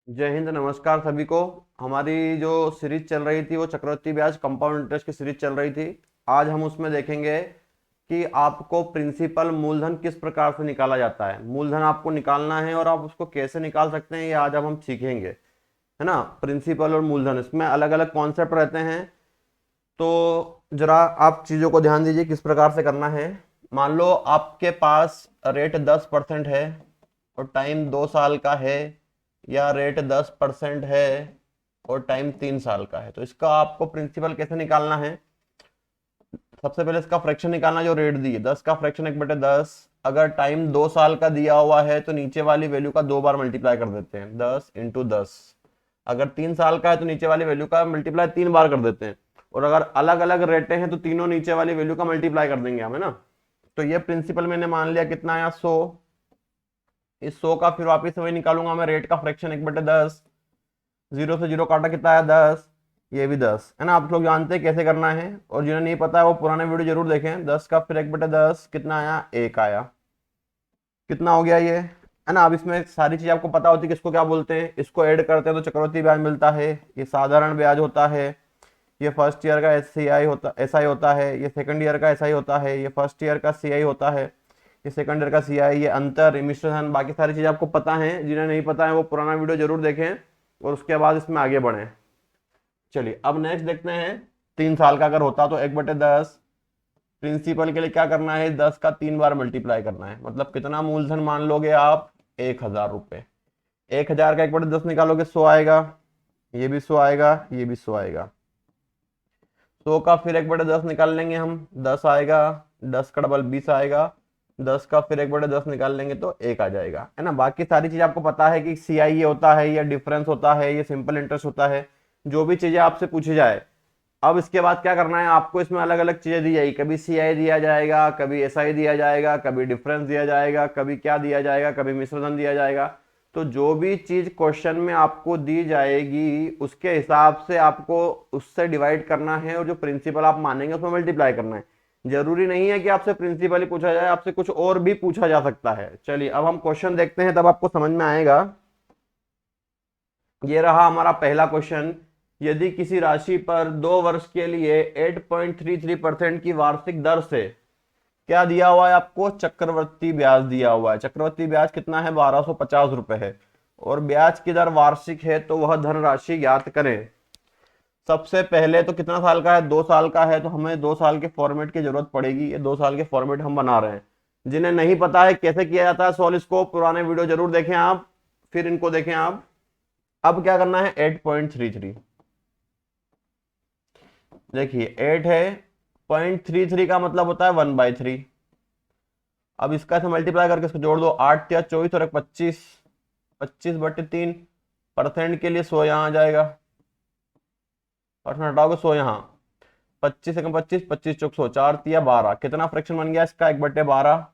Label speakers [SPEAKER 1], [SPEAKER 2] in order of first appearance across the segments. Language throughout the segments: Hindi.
[SPEAKER 1] जय हिंद, नमस्कार सभी को। हमारी जो सीरीज चल रही थी वो चक्रवृद्धि ब्याज कंपाउंड इंटरेस्ट की सीरीज चल रही थी। आज हम उसमें देखेंगे कि आपको प्रिंसिपल मूलधन किस प्रकार से निकाला जाता है। मूलधन आपको निकालना है और आप उसको कैसे निकाल सकते हैं ये आज अब हम सीखेंगे, है ना। प्रिंसिपल और मूलधन, इसमें अलग अलग कॉन्सेप्ट रहते हैं। तो जरा आप चीज़ों को ध्यान दीजिए किस प्रकार से करना है। मान लो आपके पास रेट 10% है और टाइम 2 साल का है, या रेट 10% है और टाइम 3 साल का है। तो इसका आपको प्रिंसिपल कैसे निकालना है। सबसे पहले इसका फ्रैक्शन निकालना, जो रेट दी है 10 का फ्रैक्शन 1/10। अगर टाइम 2 साल का दिया हुआ है तो नीचे वाली वैल्यू का 2 बार मल्टीप्लाई कर देते हैं, 10 × 10। अगर 3 साल का है तो नीचे वाली वैल्यू का मल्टीप्लाई 3 बार कर देते हैं। और अगर अलग अलग रेटें हैं तो तीनों नीचे वाली वैल्यू का मल्टीप्लाई कर देंगे हम, है ना। तो ये प्रिंसिपल मैंने मान लिया कितना आया, 100। इस 100 का फिर वापिस वही निकालूंगा मैं, रेट का फ्रैक्शन 1/10। 0 से 0 काटा, कितना आया 10। ये भी 10 है ना। आप लोग जानते हैं कैसे करना है, और जिन्हें नहीं पता है वो पुराने वीडियो जरूर देखें। 10 का फिर 1/10 कितना आया, 1 आया। कितना हो गया ये, है ना। अब इसमें सारी चीज आपको पता होती है किसको क्या बोलते हैं। इसको ऐड करते हैं तो चक्रवृद्धि ब्याज मिलता है। ये साधारण ब्याज होता है। ये फर्स्ट ईयर का एसआई होता है। ये सेकंड ईयर का एसआई होता है। ये फर्स्ट ईयर का सीआई होता है। ये सेकंड ईयर का सीआई। ये अंतर, मिश्रण, बाकी सारी चीजें आपको पता है। जिन्हें नहीं पता है वो पुराना वीडियो जरूर देखें और उसके बाद इसमें आगे बढ़ें। चलिए अब नेक्स्ट देखते हैं। 3 साल का अगर होता तो 1/10। प्रिंसिपल के लिए क्या करना है, 10 का 3 बार मल्टीप्लाई करना है। मतलब कितना मूलधन मान लोगे आप, 1,000 रुपए। 1,000 का 1/10 निकालोगे, 100 आएगा। ये भी 100 आएगा, ये भी 100 आएगा। 100 का फिर 1/10 निकाल लेंगे हम, 10 आएगा। 10 का डबल 20 आएगा। 10 का फिर 1/10 निकाल लेंगे तो 1 आ जाएगा, है ना। बाकी सारी चीज आपको पता है कि सीआई ये होता है, ये डिफरेंस होता है, ये सिंपल इंटरेस्ट होता है। जो भी चीजें आपसे पूछी जाए। अब इसके बाद क्या करना है आपको, इसमें अलग अलग चीजें दी जाएगी। कभी सीआई दिया जाएगा, कभी एसआई दिया जाएगा, कभी डिफरेंस दिया जाएगा, कभी क्या दिया जाएगा, कभी मिश्रधन दिया जाएगा। तो जो भी चीज क्वेश्चन में आपको दी जाएगी उसके हिसाब से आपको उससे डिवाइड करना है, और जो प्रिंसिपल आप मानेंगे उसमें मल्टीप्लाई करना है। जरूरी नहीं है कि आपसे प्रिंसिपल ही पूछा जाए, आपसे कुछ और भी पूछा जा सकता है। चलिए अब हम क्वेश्चन देखते हैं, तब आपको समझ में आएगा। ये रहा हमारा पहला क्वेश्चन। यदि किसी राशि पर 2 वर्ष के लिए 8.33% की वार्षिक दर से क्या दिया हुआ है आपको, चक्रवृद्धि ब्याज दिया हुआ है। चक्रवृद्धि ब्याज कितना है, 1250 रुपए है। और ब्याज की दर वार्षिक है तो वह धनराशि ज्ञात करें। सबसे पहले तो कितना साल का है, 2 साल का है, तो हमें 2 साल के फॉर्मेट की जरूरत पड़ेगी। ये 2 साल के फॉर्मेट हम बना रहे हैं। जिन्हें नहीं पता है कैसे किया जाता है सॉल्व, इसको पुराने वीडियो जरूर देखें आप, फिर इनको देखें आप। अब क्या करना है, 8.33। देखिए 8 है, 0.33 का मतलब होता है 1/3। अब इसका से मल्टीप्लाई करके इसको जोड़ दो, 8 या 24 और 25, 25/3। परसेंट के लिए 100 यहाँ आ जाएगा, परसेंट हटाओगे 100 यहाँ। 25 एकम 25, 25 चौक 100, 4 तिया 12। कितना फ्रैक्शन बन गया इसका, 1/12।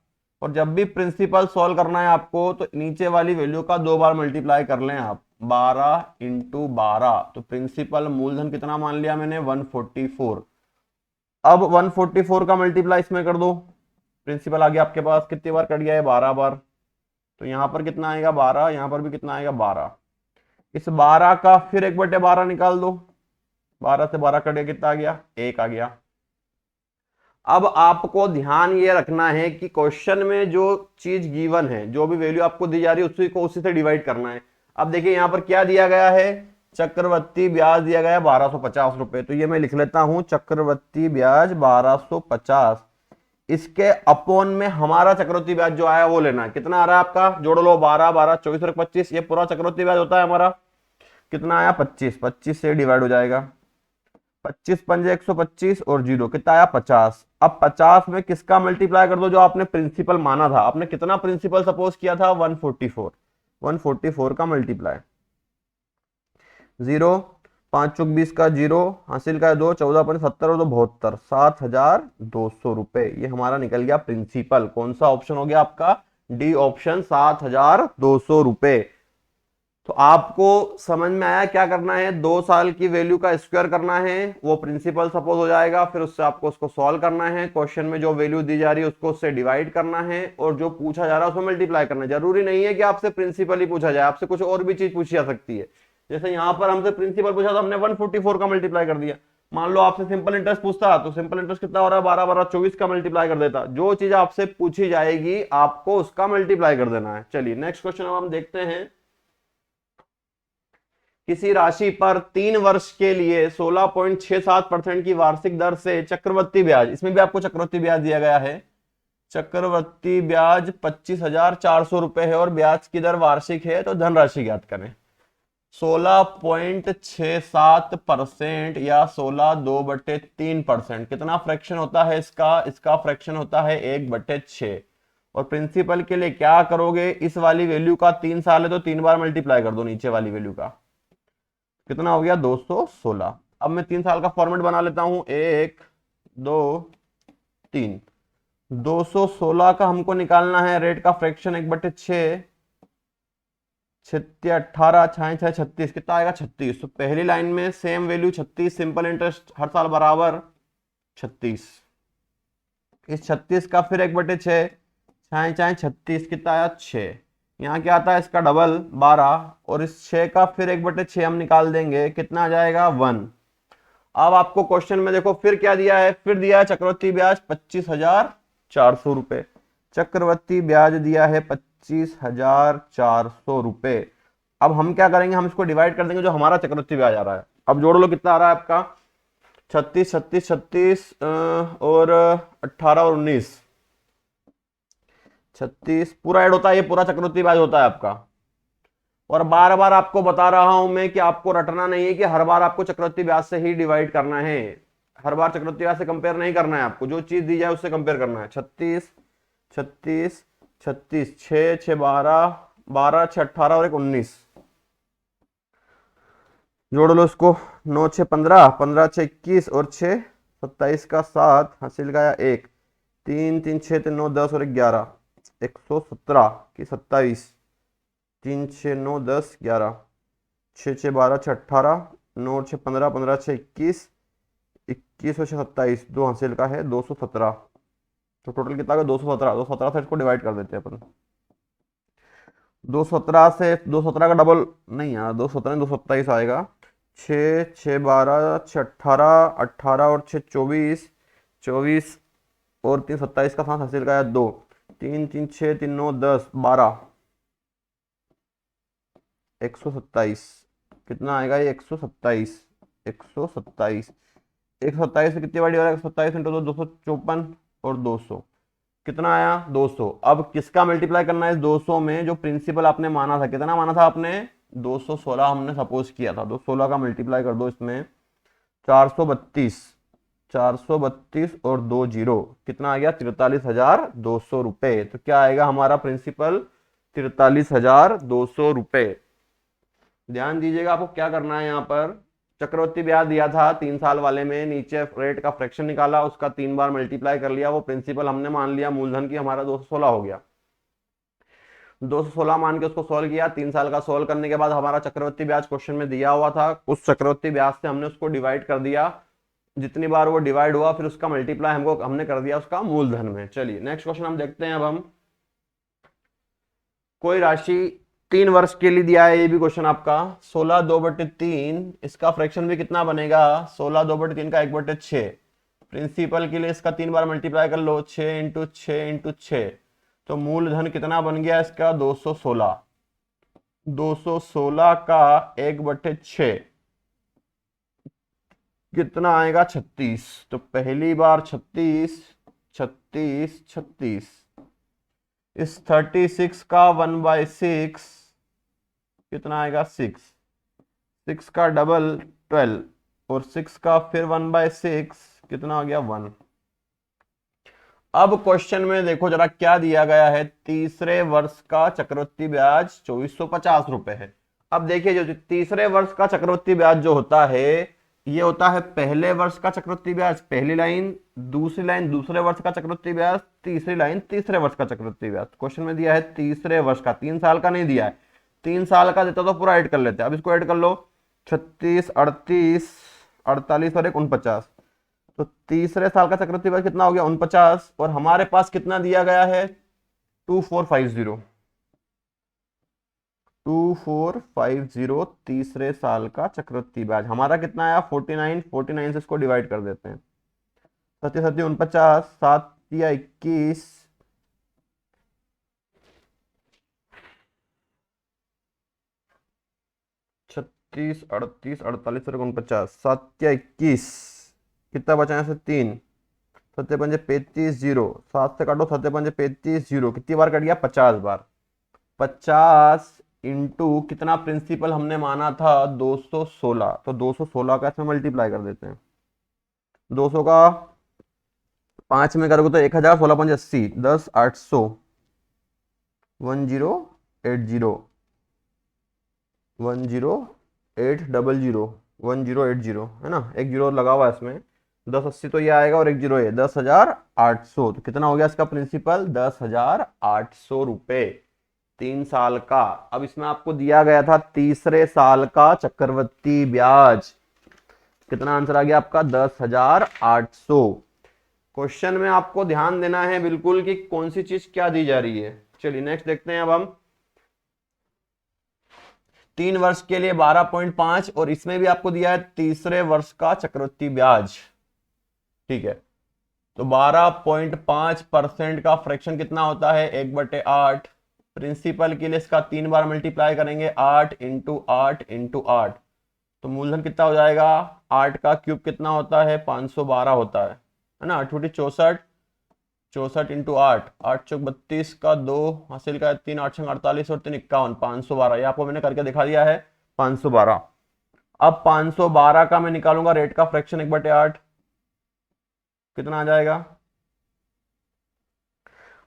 [SPEAKER 1] और जब भी प्रिंसिपल सॉल्व करना है आपको तो नीचे वाली वैल्यू का 2 बार मल्टीप्लाई कर लें आप, 12 × 12। तो प्रिंसिपल मूलधन कितना मान लिया मैंने, 144। अब 144 का मल्टीप्लाई इसमें कर दो। प्रिंसिपल आ गया आपके पास, कितनी बार कट गया है, 12 बार। तो यहां पर कितना आएगा, 12। यहां पर भी कितना आएगा, 12। इस 12 का फिर 1/12 निकाल दो। 12 से 12 कट गया, कितना आ गया, 1 आ गया। अब आपको ध्यान ये रखना है कि क्वेश्चन में जो चीज गिवन है, जो भी वैल्यू आपको दी जा रही है उसी को उसी से डिवाइड करना है। अब देखिए यहां पर क्या दिया गया है, चक्रवृद्धि ब्याज दिया गया है 1250 रुपए। तो ये मैं लिख लेता हूं, चक्रवृद्धि ब्याज 1250। इसके अपोन में हमारा चक्रवृद्धि ब्याज जो आया वो लेना है। कितना आ रहा है आपका, जोड़ लो, 12 12 24 और 25। ये पूरा चक्रवृद्धि ब्याज होता है हमारा। कितना आया, 25। 25 से डिवाइड हो जाएगा, 25 पंजे 125 और 0, कितना आया, 50। अब 50 में किसका मल्टीप्लाई कर दो, जो आपने प्रिंसिपल माना था। आपने कितना प्रिंसिपल सपोज किया था, 144। 144 का मल्टीप्लाई, 0, 5 चौक 20 का 0, हासिल का 2, 14 पंजे 70 और 2 72, 7,200 रुपए। ये हमारा निकल गया प्रिंसिपल। कौन सा ऑप्शन हो गया आपका, डी ऑप्शन, 7,200 रुपए। तो आपको समझ में आया क्या करना है, 2 साल की वैल्यू का स्क्वायर करना है, वो प्रिंसिपल सपोज हो जाएगा, फिर उससे आपको उसको सॉल्व करना है, क्वेश्चन में जो वैल्यू दी जा रही है उसको उससे डिवाइड करना है, और जो पूछा जा रहा है उसको मल्टीप्लाई करना है। जरूरी नहीं है कि आपसे प्रिंसिपल ही पूछा जाए, आपसे कुछ और भी चीज पूछी जा सकती है। जैसे यहाँ पर हमसे प्रिंसिपल पूछा तो हमने 144 का मल्टीप्लाई कर दिया। मान लो आपसे सिंपल इंटरेस्ट पूछता तो सिंपल इंटरेस्ट कितना हो रहा है, 12 12 24 का मल्टीप्लाई कर देता। जो चीज आपसे पूछी जाएगी आपको उसका मल्टीप्लाई कर देना है। चलिए नेक्स्ट क्वेश्चन अब हम देखते हैं। किसी राशि पर 3 वर्ष के लिए 16.67% की वार्षिक दर से चक्रवृद्धि ब्याज, इसमें भी आपको चक्रवृद्धि ब्याज दिया गया है, चक्रवृद्धि ब्याज 25,400 रुपए है और ब्याज की दर वार्षिक है, तो धनराशि ज्ञात करें। 16.67% या 16/2/3%, कितना फ्रैक्शन होता है इसका, इसका फ्रैक्शन होता है 1/6। और प्रिंसिपल के लिए क्या करोगे, इस वाली वैल्यू का 3 साल है तो 3 बार मल्टीप्लाई कर दो नीचे वाली वैल्यू का, कितना हो गया 216। अब मैं 3 साल का फॉर्मेट बना लेता हूं, 1 2 3। 216 का हमको निकालना है रेट का फ्रैक्शन 1/6, 18 6 6 36, कितना आएगा 36। तो पहली लाइन में सेम वैल्यू 36, सिंपल इंटरेस्ट हर साल बराबर 36। इस 36 का फिर 1/6, 6 6 36, कितना आया 6। यहाँ क्या आता है इसका डबल 12, और इस 6 का फिर 1/6 हम निकाल देंगे, कितना आ जाएगा 1। अब आपको क्वेश्चन में देखो फिर क्या दिया है, फिर दिया है चक्रवृद्धि ब्याज 25,400 रुपए, चक्रवृद्धि ब्याज दिया है 25,400 रुपए। अब हम क्या करेंगे, हम इसको डिवाइड कर देंगे जो हमारा चक्रवृद्धि ब्याज आ रहा है। अब जोड़ लो कितना आ रहा है आपका, 36 36 36 और 18 और 19, 36 पूरा ऐड होता है, ये पूरा चक्रवृद्धि ब्याज होता है आपका। और बार बार आपको बता रहा हूं मैं कि आपको रटना नहीं है कि हर बार आपको चक्रवृद्धि ब्याज से ही डिवाइड करना है, हर बार चक्रवृद्धि ब्याज से कंपेयर नहीं करना है, आपको जो चीज दी जाए उससे कंपेयर करना है। 36 36 36, 6 6 12, 12 6 18 और 19, जोड़ लो इसको, 9 6 15, 15 6 21 और 6 27 का 7, हासिल का 1, 3 3 6 3 9 10 और 11, 117 की 27, 3 6 9 10 11, 6 6 12 6 18, 9 6 15, 15 6 21, 21 और 6 27, दो हासिल का है 217। तो टोटल कितना है 217। 217 से इसको डिवाइड कर देते हैं अपन, 217 से 217 का डबल नहीं यार, 217 227 आएगा, 6 6 12 6 18, 18 और 6 24, 24 और 3 27 का 7 हासिल का है 2, 3 3 6 3 9 10 12, 127, कितना आएगा ये 127, 127, 127 से कितनी बार डिवाइड, 127 इंटू 254 और 200, कितना आया 200। अब किसका मल्टीप्लाई करना है इस 200 में, जो प्रिंसिपल आपने माना था, कितना माना था आपने 216 हमने सपोज किया था, 216 का मल्टीप्लाई कर दो इसमें, 432, 432 और 2 जीरो, कितना आ गया 43,200 रुपए। तो क्या आएगा हमारा प्रिंसिपल 43,200 रुपए। ध्यान दीजिएगा आपको क्या करना है, यहाँ पर चक्रवृद्धि ब्याज दिया था 3 साल वाले में, नीचे रेट का फ्रैक्शन निकाला, उसका 3 बार मल्टीप्लाई कर लिया, वो प्रिंसिपल हमने मान लिया मूलधन की हमारा 216 हो गया। 216 मान के उसको सोल्व किया, 3 साल का सोल्व करने के बाद हमारा चक्रवृद्धि ब्याज क्वेश्चन में दिया हुआ था, उस चक्रवृद्धि ब्याज से हमने उसको डिवाइड कर दिया, जितनी बार वो डिवाइड हुआ फिर उसका मल्टीप्लाई हमने कर दिया उसका मूलधन में। चलिए नेक्स्ट क्वेश्चन हम देखते हैं। अब हम कोई राशि 3 वर्ष के लिए दिया है, ये भी क्वेश्चन आपका, 16/2/3, इसका फ्रैक्शन भी कितना बनेगा, 16/2/3 का 1/6, प्रिंसिपल के लिए इसका 3 बार मल्टीप्लाई कर लो, 6 इंटू 6 इंटू 6, तो मूलधन कितना बन गया इसका 216, 216 का 1/6 कितना आएगा 36। तो पहली बार 36 36 36, इस 36 का 1/6 कितना आएगा 6, 6 का डबल 12 और 6 का फिर 1/6 कितना हो गया 1। अब क्वेश्चन में देखो जरा क्या दिया गया है, तीसरे वर्ष का चक्रवृद्धि ब्याज 2450 रुपए है। अब देखिए जो तीसरे वर्ष का चक्रवृद्धि ब्याज जो होता है, ये होता है पहले वर्ष का चक्रवृद्धि ब्याज पहली लाइन, दूसरी लाइन दूसरे वर्ष का चक्रवृद्धि ब्याज, तीसरी लाइन तीसरे वर्ष का चक्रवृद्धि ब्याज। क्वेश्चन में दिया है तीसरे वर्ष का, 3 साल का नहीं दिया है, 3 साल का देता तो पूरा ऐड कर लेते, अब इसको ऐड कर लो, 36, 38, 48 और 49, तो तीसरे साल का चक्रवृद्धि ब्याज कितना हो गया 49, और हमारे पास कितना दिया गया है 2450, 2450 तीसरे साल का चक्रवृद्धि ब्याज हमारा कितना आया 49, 49 से इसको डिवाइड कर देते हैं, 37, 49, 7 या 21, 36, 38, 48 और 49, 7 या 21, कितना बचा यहाँ से 3, 7 पंजे 35, 0, 7 से काटो, 7 पंजे 35, 0, कितनी बार कट गया 50 बार, 50 इंटू कितना प्रिंसिपल हमने माना था 216, तो 216 का इसमें मल्टीप्लाई कर देते हैं, 200 का 5 में करोगे तो 1000, 16 पंजे 80, 10, 800, 1080, 1080, 1080 है ना, एक जीरो लगा हुआ है इसमें, 1080 तो ये आएगा और एक जीरो है, 10,800, तो कितना हो गया इसका प्रिंसिपल 10,800 रुपए 3 साल का। अब इसमें आपको दिया गया था तीसरे साल का चक्रवृद्धि ब्याज, कितना आंसर आ गया आपका 10,800। क्वेश्चन में आपको ध्यान देना है बिल्कुल कि कौन सी चीज क्या दी जा रही है। चलिए नेक्स्ट देखते हैं। अब हम 3 वर्ष के लिए 12.5 और इसमें भी आपको दिया है तीसरे वर्ष का चक्रवृद्धि ब्याज, ठीक है। तो 12.5% का फ्रैक्शन कितना होता है 1/8, प्रिंसिपल के लिए इसका 3 बार मल्टीप्लाई करेंगे, 8 इंटू 8 इंटू 8, तो मूलधन कितना हो जाएगा, 8 का क्यूब कितना होता है 512 होता है ना, 8 64, 64 इंटू 8, 8 चौक 32 का 2 हासिल का 3, 8 छंग 48 और 3 51, 512, ये आपको मैंने करके दिखा दिया है 512। अब 512 का मैं निकालूंगा रेट का फ्रैक्शन 1/8, कितना आ जाएगा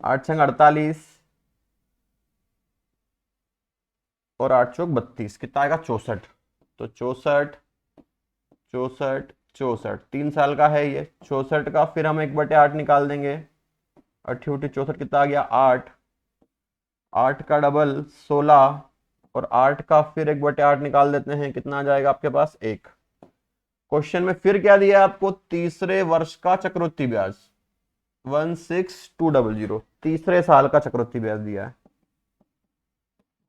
[SPEAKER 1] 8 छंग 48 और 8 चौक 32, कितना आएगा 64, तो 64, 64, 64, 3 साल का है ये, 64 का फिर हम 1/8 निकाल देंगे, 8 64, कितना आ गया 8, 8 का डबल 16 और 8 का फिर 1/8 निकाल देते हैं, कितना आ जाएगा आपके पास 1। क्वेश्चन में फिर क्या दिया आपको, तीसरे वर्ष का चक्रवृद्धि ब्याज 16200, तीसरे साल का चक्रवृद्धि ब्याज दिया है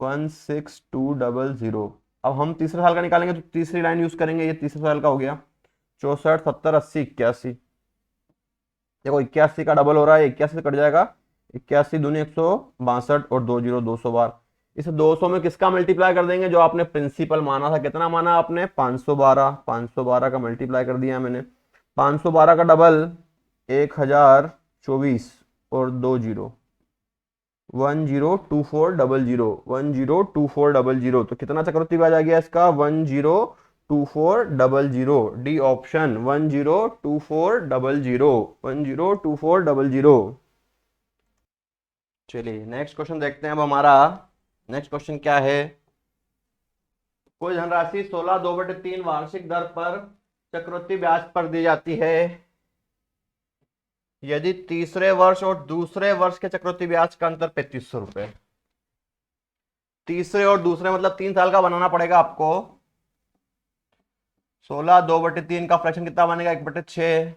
[SPEAKER 1] 16200। अब हम तीसरे साल का निकालेंगे तो तीसरी लाइन यूज करेंगे, ये तीसरे साल का हो गया 64, 70, 80, 81, देखो 81 का डबल हो रहा है, 81 से कट जाएगा, 81 दूनी 162 और 20 200 बार, इसे 200 में किसका मल्टीप्लाई कर देंगे, जो आपने प्रिंसिपल माना था, कितना माना आपने 512, 512 का मल्टीप्लाई कर दिया मैंने, 512 का डबल 1024 और 20, 102400, 102400, तो कितना चक्रवृद्धि ब्याज आ गया इसका 102400, डी ऑप्शन 102400, 102400। चलिए नेक्स्ट क्वेश्चन देखते हैं। अब हमारा नेक्स्ट क्वेश्चन क्या है, कोई धनराशि 16/2/3 वार्षिक दर पर चक्रवृद्धि ब्याज पर दी जाती है, यदि तीसरे वर्ष और दूसरे वर्ष के चक्रवृद्धि ब्याज का अंतर 3500 रुपए, तीसरे और दूसरे मतलब 3 साल का बनाना पड़ेगा आपको, 16/2/3 का फ्रैक्शन कितना बनेगा 1/6,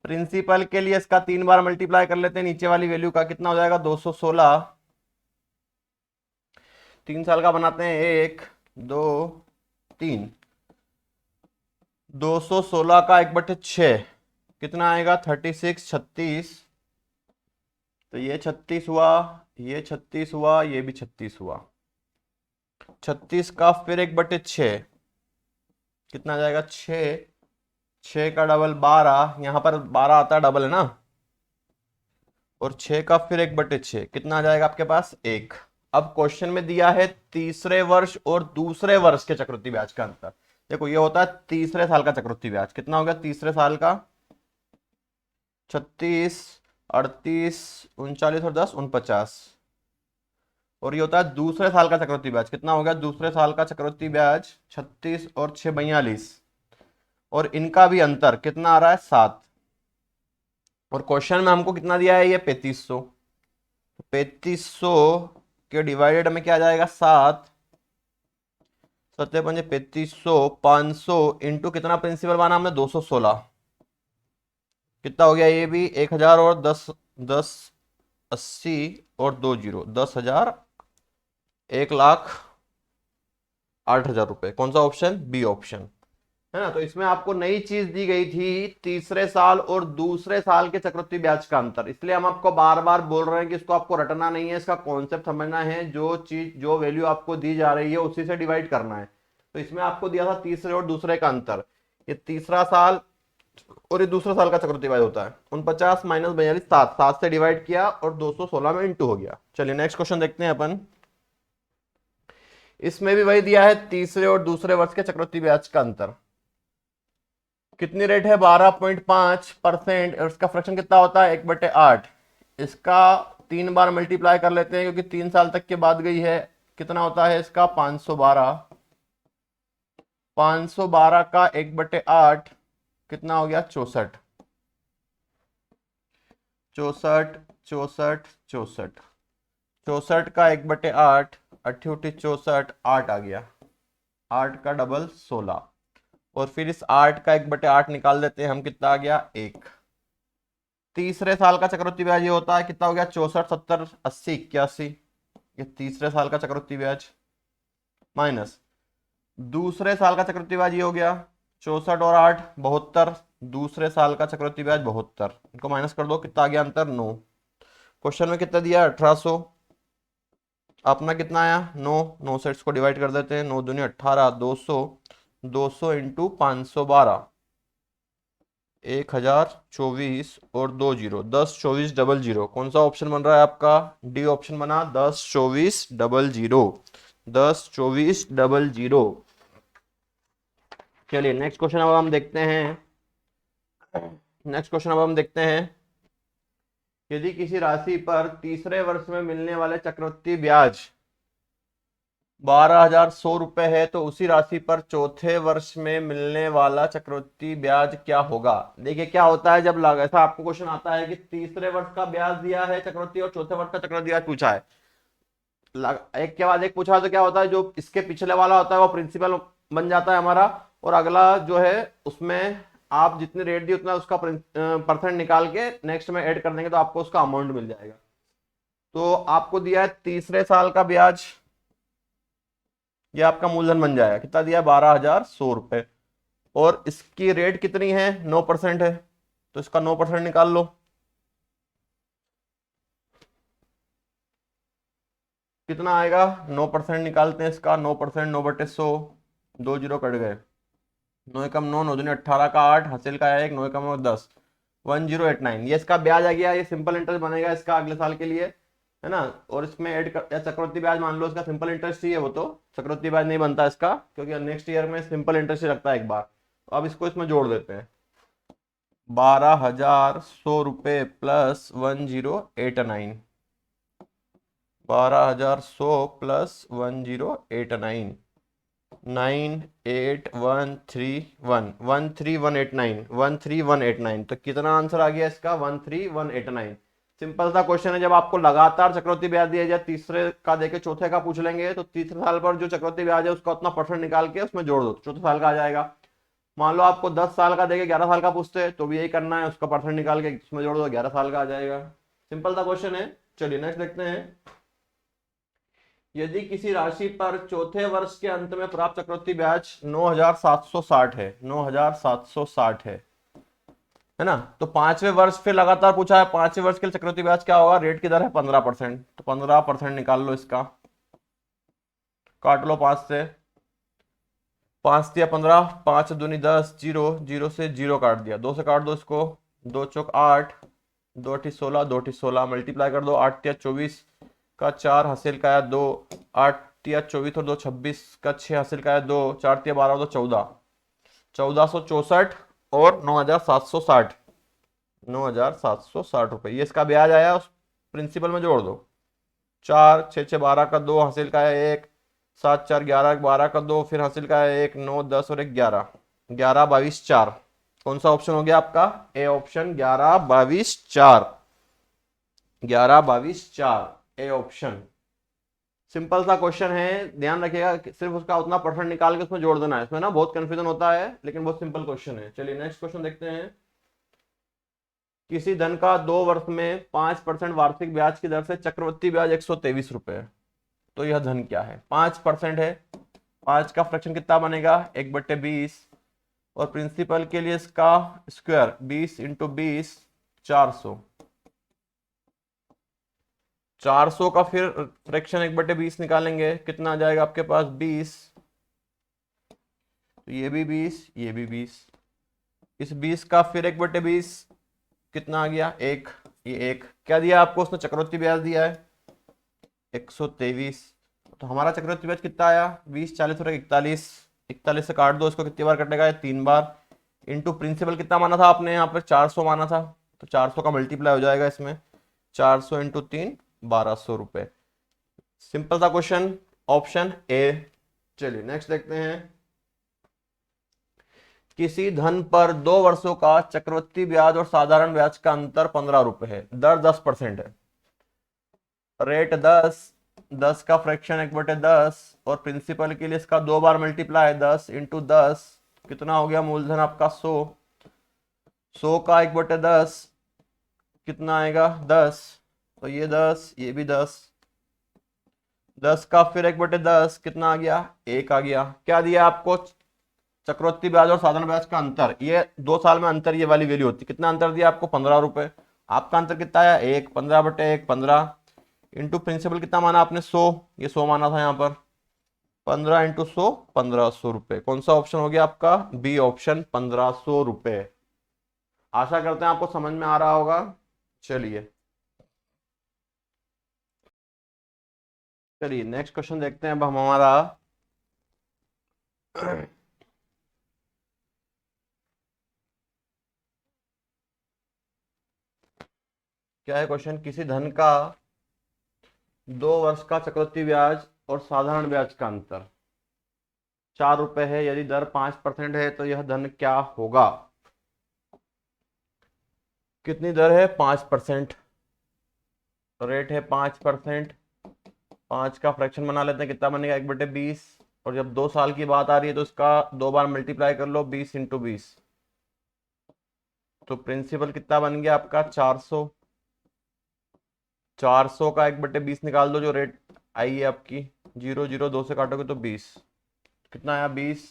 [SPEAKER 1] प्रिंसिपल के लिए इसका 3 बार मल्टीप्लाई कर लेते हैं नीचे वाली वैल्यू का, कितना हो जाएगा 216, 3 साल का बनाते हैं 1 2 3, 216 का 1/6 कितना आएगा 36, 36, तो ये 36 हुआ, ये 36 हुआ, ये भी 36 हुआ, 36 का फिर 1/6 कितना आ जाएगा 6, 6 का डबल 12, यहां पर 12 आता है डबल है ना, और 6 का फिर 1/6 कितना आ जाएगा आपके पास 1। अब क्वेश्चन में दिया है तीसरे वर्ष और दूसरे वर्ष के चक्रवृद्धि ब्याज का अंतर, देखो ये होता है तीसरे साल का चक्रवृद्धि ब्याज, कितना हो गया तीसरे साल का 36, 38, 39 और 10 49, और ये होता है दूसरे साल का चक्रवृद्धि ब्याज, कितना हो गया दूसरे साल का चक्रवृद्धि ब्याज 36 और 6 42, और इनका भी अंतर कितना आ रहा है 7, और क्वेश्चन में हमको कितना दिया है ये 3500, 3500 के डिवाइडेड में क्या आ जाएगा 7, 7 3500, 500 इंटू कितना प्रिंसिपल माना हमने 216, कितना हो गया ये भी 1000 और 10, 10 80 और 2 जीरो 10,000, 1,08,000 रुपए। कौन सा ऑप्शन? बी ऑप्शन है ना। तो इसमें आपको नई चीज दी गई थी तीसरे साल और दूसरे साल के चक्रवृद्धि ब्याज का अंतर, इसलिए हम आपको बार बार बोल रहे हैं कि इसको आपको रटना नहीं है, इसका कॉन्सेप्ट समझना है, जो चीज जो वैल्यू आपको दी जा रही है उसी से डिवाइड करना है। तो इसमें आपको दिया था तीसरे और दूसरे का अंतर, ये तीसरा साल और ये दूसरा साल का चक्रवृद्धि ब्याज होता है 49 माइनस 42, 7, 7 से डिवाइड किया और 216 में इंटू हो गया। चलिए नेक्स्ट क्वेश्चन देखते हैं अपन। इसमें भी वही दिया है तीसरे और दूसरे वर्ष के चक्रवृद्धि ब्याज का अंतर, कितनी रेट है 12.5% और इसका फ्रैक्शन कितना होता है 1/8। इसका 3 बार मल्टीप्लाई कर लेते हैं क्योंकि 3 साल तक के बाद गई है, कितना होता है इसका 512, 512 का 1/8 कितना हो गया 64, 64, 64, 64, 64 का 1/8, 88 64, 8 आ गया, 8 का डबल 16, और फिर इस 8 का 1/8 निकाल देते हैं हम, कितना आ गया 1। तीसरे साल का चक्रवृद्धि ब्याज ये होता है, कितना हो गया 64, 70, 80, 81, ये तीसरे साल का चक्रवृद्धि ब्याज, माइनस दूसरे साल का चक्रवृद्धि ब्याज ये हो गया 64 और 8 72, दूसरे साल का चक्रवृद्धि ब्याज 72, इनको माइनस कर दो, कितना आ गया अंतर 9। क्वेश्चन में कितना दिया 1800, अपना कितना आया 9, 9 से इसको डिवाइड कर देते हैं, 9 दूनी 18, 200, 200 इंटू 512, 1024 और 2 जीरो 10 24 00। कौन सा ऑप्शन बन रहा है आपका? डी ऑप्शन बना 10 24 00, 10 24 00। चलिए नेक्स्ट क्वेश्चन अब हम देखते हैं। नेक्स्ट क्वेश्चन अब हम देखते हैं, यदि किसी राशि पर तीसरे वर्ष में मिलने वाले चक्रवृद्धि ब्याज 12,100 रुपए है तो उसी राशि पर चौथे वर्ष में मिलने वाला चक्रवृद्धि ब्याज क्या होगा? देखिए क्या होता है जब ऐसा आपको क्वेश्चन आता है कि तीसरे वर्ष का ब्याज दिया है चक्रवृद्धि और चौथे वर्ष का चक्रवृद्धि ब्याज पूछा है, एक के बाद एक पूछा है, तो क्या होता है जो इसके पिछले वाला होता है वो प्रिंसिपल बन जाता है हमारा, और अगला जो है उसमें आप जितनी रेट दी उतना उसका परसेंट निकाल के नेक्स्ट में ऐड कर देंगे तो आपको उसका अमाउंट मिल जाएगा। तो आपको दिया है तीसरे साल का ब्याज, ये आपका मूलधन बन जाएगा, कितना दिया 12,100 रुपए, और इसकी रेट कितनी है 9% है, तो इसका 9% निकाल लो, कितना आएगा 9% निकालते हैं इसका, 9%, 9/100, 2 जीरो कट गए, 9 एकम 9, 9 दूनी 18 का 8, हासिल का 1, 9 एकम 9 10, 1089, ये इसका ब्याज आ गया, ये सिंपल इंटरेस्ट बनेगा इसका अगले साल के लिए, है ना। और इसमें ऐड कर या चक्रवृद्धि ब्याज मान लो, इसका सिंपल इंटरेस्ट ही है, वो तो चक्रवृद्धि ब्याज नहीं बनता इसका क्योंकि नेक्स्ट ईयर में सिंपल इंटरेस्ट ही लगता है एक बार। तो अब इसको इसमें जोड़ देते हैं, 12,100 रुपये प्लस 1089, 12,100 प्लस 1089, 98131, 13189, 13189, तो कितना आंसर आ गया इसका 13189। सिंपल सा क्वेश्चन है, जब आपको लगातार चक्रवृद्धि ब्याज दिया जाए, तीसरे का देके चौथे का पूछ लेंगे तो तीसरे साल पर जो चक्रवृद्धि ब्याज है उसका उतना परसेंट निकाल के उसमें जोड़ दो, चौथे साल का आ जाएगा। मान लो आपको 10 साल का देके 11 साल का पूछते हैं तो भी यही करना है, उसका परसेंट निकाल के उसमें जोड़ दो, 11 साल का आ जाएगा। सिंपल सा क्वेश्चन है। चलिए नेक्स्ट देखते हैं, यदि किसी राशि पर चौथे वर्ष के अंत में प्राप्त चक्रवृद्धि ब्याज 9,760 है, 9,760 है ना, तो पांचवें वर्ष फिर लगातार पूछा है, पांचवें वर्ष के लिए चक्रवृद्धि ब्याज क्या होगा, रेट किधर है 15%, तो 15% निकाल लो, इसका काट लो 5 से, 5 दिया 15, 5 दूनी 10, 0, 0 से 0 काट दिया, 2 से काट दो इसको, 2 चौक 8, 2 अठी 16, 2 अठी 16, मल्टीप्लाई कर दो, 8 तिया 24 का 4 हासिल का है 2, 8 तिया 24 और 2 26 का 6 हासिल का है 2, 4 तिया 12 और 2 14, 1464 और 9,760, 9,760 रुपये, ये इसका ब्याज आया, उस प्रिंसिपल में जोड़ दो, 4 6 6 12 का 2 हासिल का है 1, 7 4 11 12 का 2, फिर हासिल का है 1, 9 10 और 1 11, 11 22 4। कौन सा ऑप्शन हो गया आपका? A option, 11 22 4, 11 22 4, A option. Simple सा क्वेश्चन है, ध्यान रखिएगा सिर्फ उसका उतना परसेंट निकाल के उसमें जोड़ देना है। इसमें ना बहुत कंफ्यूजन होता है, लेकिन बहुत सिंपल क्वेश्चन है। चलिए नेक्स्ट क्वेश्चन देखते हैं। किसी धन का 2 वर्ष में 5% वार्षिक ब्याज की दर से चक्रवृद्धि ब्याज 123 रुपए, तो यह धन क्या है? 5% है, 5 का फ्रैक्शन कितना बनेगा? 1/20, और प्रिंसिपल के लिए इसका स्क्वायर 20 × 20 400। 400 का फिर फ्रैक्शन 1/20 निकालेंगे, कितना आ जाएगा आपके पास? 20। तो ये भी 20, ये भी 20। इस 20 का फिर 1/20 कितना आ गया? 1। ये 1 क्या दिया आपको? उसने चक्रवृद्धि ब्याज दिया है 123। तो हमारा चक्रवृद्धि ब्याज कितना आया? 20 40 और 41। 41 से काट दो इसको, कितनी बार कटेगा? ये 3 बार। इंटू प्रिंसिपल कितना माना था आपने? यहाँ पर 400 माना था, तो 400 का मल्टीप्लाई हो जाएगा इसमें। 400 × 3 1200 रुपए। सिंपल सा क्वेश्चन, ऑप्शन ए। चलिए नेक्स्ट देखते हैं। किसी धन पर 2 वर्षों का चक्रवृद्धि ब्याज और साधारण ब्याज का अंतर 15 रुपए है, दर 10% है, रेट 10, 10 का फ्रैक्शन 1/10, और प्रिंसिपल के लिए इसका 2 बार मल्टीप्लाई 10 × 10, कितना हो गया? मूलधन आपका 100। 100 का 1/10 कितना आएगा? 10। तो ये 10, ये भी 10। 10 का फिर 1/10 कितना आ गया? 1 आ गया। क्या दिया आपको? चक्रवृद्धि ब्याज और साधारण ब्याज का अंतर, ये 2 साल में अंतर, ये वाली वैल्यू होती है। कितना अंतर दिया आपको? 15 रुपए। आपका अंतर कितना आया? 1। 15/1 15, इंटू प्रिंसिपल कितना माना आपने? 100, ये 100 माना था यहाँ पर। 15 × 100 1500 रुपए। कौन सा ऑप्शन हो गया आपका? बी ऑप्शन, 1500 रुपए। आशा करते हैं आपको समझ में आ रहा होगा। चलिए चलिए नेक्स्ट क्वेश्चन देखते हैं अब हम हमारा। क्या है क्वेश्चन? किसी धन का 2 वर्ष का चक्रवृद्धि ब्याज और साधारण ब्याज का अंतर 4 रुपए है, यदि दर 5% है तो यह धन क्या होगा? कितनी दर है? 5%। रेट है 5%। 5 का फ्रैक्शन बना लेते हैं, कितना बनेगा? 1/20, और जब 2 साल की बात आ रही है तो इसका 2 बार मल्टीप्लाई कर लो, 20 × 20। तो प्रिंसिपल कितना बन गया आपका? 400। 400 का 1/20 निकाल दो, जो रेट आई है आपकी। 0 0 2 से काटोगे तो 20, कितना आया? 20।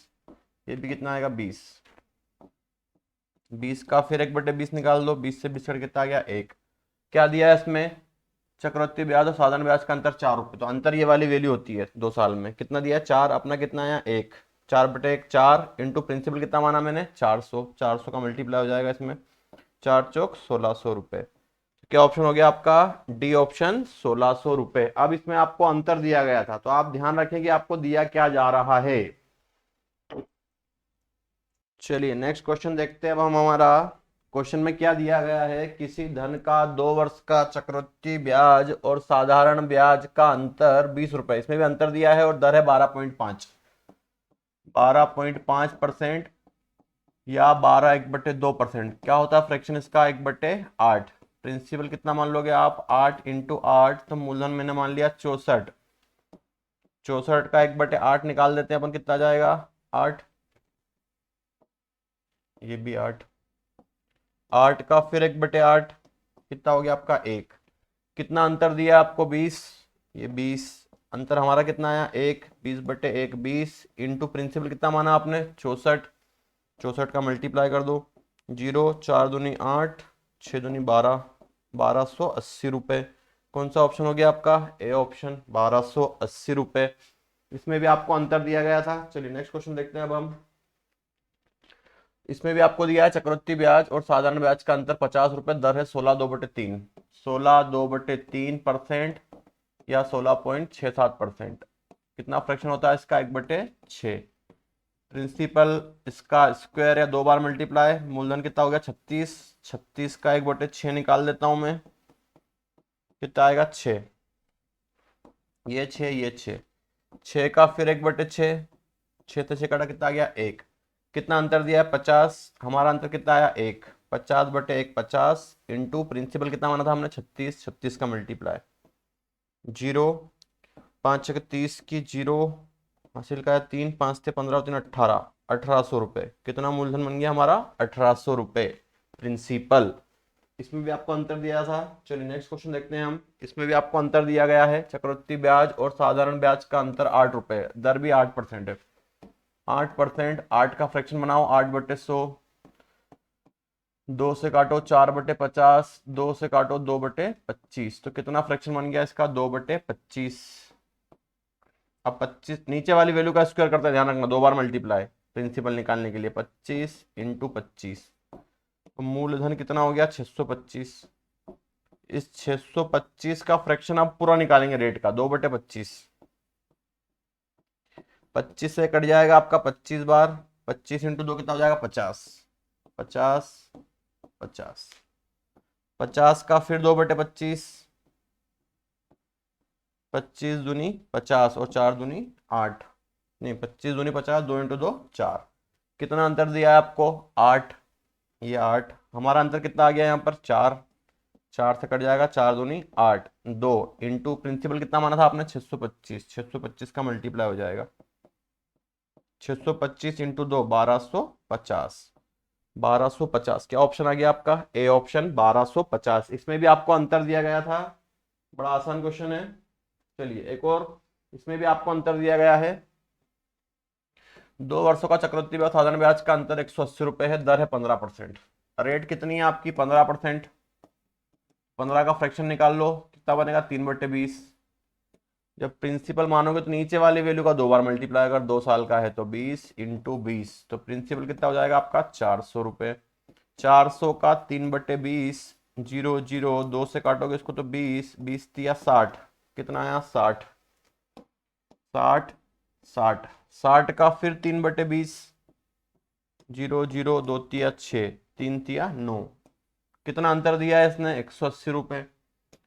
[SPEAKER 1] ये भी कितना आएगा? 20। 20 का फिर 1/20 निकाल दो, 20 से 20 कट कितना आ गया? 1। क्या दिया है इसमें? चक्रवृद्धि ब्याज और साधारण ब्याज का अंतर 4 रुपए। तो अंतर ये वाली वैल्यू होती है 2 साल में। कितना दिया? 4। अपना कितना आया? 1। 4/1 4, इंटू प्रिंसिपल कितना माना मैंने? 400। 400 का मल्टीप्लाई हो जाएगा इसमें, 4 चौक 1600 रुपए। क्या ऑप्शन हो गया आपका? डी ऑप्शन, 1600 रुपए। अब इसमें आपको अंतर दिया गया था, तो आप ध्यान रखें कि आपको दिया क्या जा रहा है। चलिए नेक्स्ट क्वेश्चन देखते हैं अब हम हमारा। क्वेश्चन में क्या दिया गया है? किसी धन का 2 वर्ष का चक्रवृद्धि ब्याज और साधारण ब्याज का अंतर 20 रुपए, इसमें भी अंतर दिया है, और दर है 12.5। 12.5% या 12 1/2%। क्या होता है फ्रैक्शन इसका? 1/8। प्रिंसिपल कितना मान लोगे आप? 8 × 8, तो मूलधन मैंने मान लिया 64। 64 का 1/8 निकाल देते हैं अपन, कितना जाएगा? 8। ये भी 8। 8 का फिर 1/8 कितना हो गया आपका? 1। कितना अंतर दिया आपको? 20। ये 20। अंतर हमारा कितना आया? 1। 20/1 20, इंटू प्रिंसिपल कितना माना आपने? 64। 64 का मल्टीप्लाई कर दो, 0 4 दूनी 8, 6 दूनी 12, 1280 रुपए। कौन सा ऑप्शन हो गया आपका? ए ऑप्शन, 1280 रुपए। इसमें भी आपको अंतर दिया गया था। चलिए नेक्स्ट क्वेश्चन देखते हैं अब हम। इसमें भी आपको दिया है चक्रवृद्धि ब्याज और साधारण ब्याज का अंतर 50 रुपए, दर है 16/2/3। 16/2/3% या 16.67%। कितना फ्रैक्शन होता है इसका? 1/6। प्रिंसिपल इसका स्क्वायर या 2 बार मल्टीप्लाई, मूलधन कितना हो गया? 36। 36 का 1/6 निकाल देता हूं मैं, कितना आएगा? 6। ये 6, ये 6। 6 का फिर 1/6, 6 से 6 कटा, कितना आ गया? 1। कितना अंतर दिया है? 50। हमारा अंतर कितना आया? 1। 50/1 50, इंटू प्रिंसिपल कितना माना था हमने? 36। 36 का मल्टीप्लाई, 0। 5 छः 30 की जीरो, हासिल का है 3, 5 थे 15 3 18, 1800 रुपये। कितना मूलधन बन गया हमारा? 1800 रुपये प्रिंसिपल। इसमें भी आपको अंतर दिया था। चलिए नेक्स्ट क्वेश्चन देखते हैं हम। इसमें भी आपको अंतर दिया गया है, चक्रवृद्धि ब्याज और साधारण ब्याज का अंतर 8 रुपये, दर भी 8% है। 8%, 8 का फ्रैक्शन बनाओ, 8/100, 2 से काटो 4/50, 2 से काटो 2/25, तो कितना फ्रैक्शन बन गया इसका? 2/25। अब 25 नीचे वाली वैल्यू का स्क्वायर करते हैं, ध्यान रखना, 2 बार मल्टीप्लाई प्रिंसिपल निकालने के लिए। 25 × 25, तो मूलधन कितना हो गया? 625। इस 625 का फ्रैक्शन आप पूरा निकालेंगे रेट का, 2/25। 25 से कट जाएगा आपका 25 बार, 25 × 2 कितना हो जाएगा? 50। 50 50 50 का फिर 2/25, 25 दूनी 50 और 4 दूनी 8, नहीं 25 दूनी 50, 2 × 2 4। कितना अंतर दिया है आपको? 8। ये 8, हमारा अंतर कितना आ गया यहाँ पर? 4। 4 से कट जाएगा, 4 दूनी 8, 2 इंटू प्रिंसिपल कितना माना था आपने? 625। 625 का मल्टीप्लाई हो जाएगा, 625 × 2 1250। 1250 क्या ऑप्शन आ गया आपका? A option 1250। इसमें भी आपको अंतर दिया गया था, बड़ा आसान क्वेश्चन है। चलिए एक और, इसमें भी आपको अंतर दिया गया है। 2 वर्षों का चक्रवृद्धि ब्याज साधारण ब्याज का अंतर 180 रुपये है, दर है 15%। रेट कितनी है आपकी? 15%। 15 का फ्रैक्शन निकाल लो, कितना बनेगा? 3/20। जब प्रिंसिपल मानोगे तो नीचे वाली वैल्यू का 2 बार मल्टीप्लाई, अगर 2 साल का है तो 20 × 20, तो प्रिंसिपल कितना हो जाएगा आपका? 400 रुपये। 400 का 3/20, 0 0, 2 से काटोगे इसको तो 20, 20 तिया 60, कितना आया? 60 60 60 60 का फिर 3/20, 0 0, 2 तिया 6, 3 तिया 9, कितना अंतर दिया है इसने? 180 रुपये।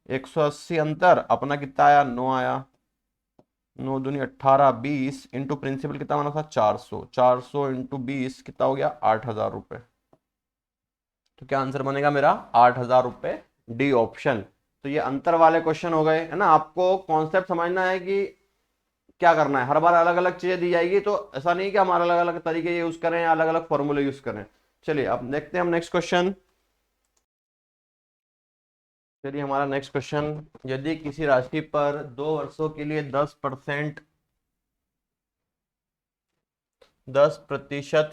[SPEAKER 1] 180 अंतर, अपना कितना आया? 9 आया। 9 दूनी 18, 20 इंटू प्रिंसिपल कितना बना था? 400। 400 × 20 कितना हो गया? 8000 रुपये। तो क्या आंसर बनेगा मेरा? 8000 रुपये, डी ऑप्शन। तो ये अंतर वाले क्वेश्चन हो गए, है ना। आपको कॉन्सेप्ट समझना है कि क्या करना है। हर बार अलग अलग चीजें दी जाएगी, तो ऐसा नहीं कि हम अलग अलग तरीके यूज करें या अलग अलग फॉर्मूले यूज करें। चलिए अब देखते हैं हम नेक्स्ट क्वेश्चन। चलिए हमारा नेक्स्ट क्वेश्चन, यदि किसी राशि पर 2 वर्षों के लिए 10%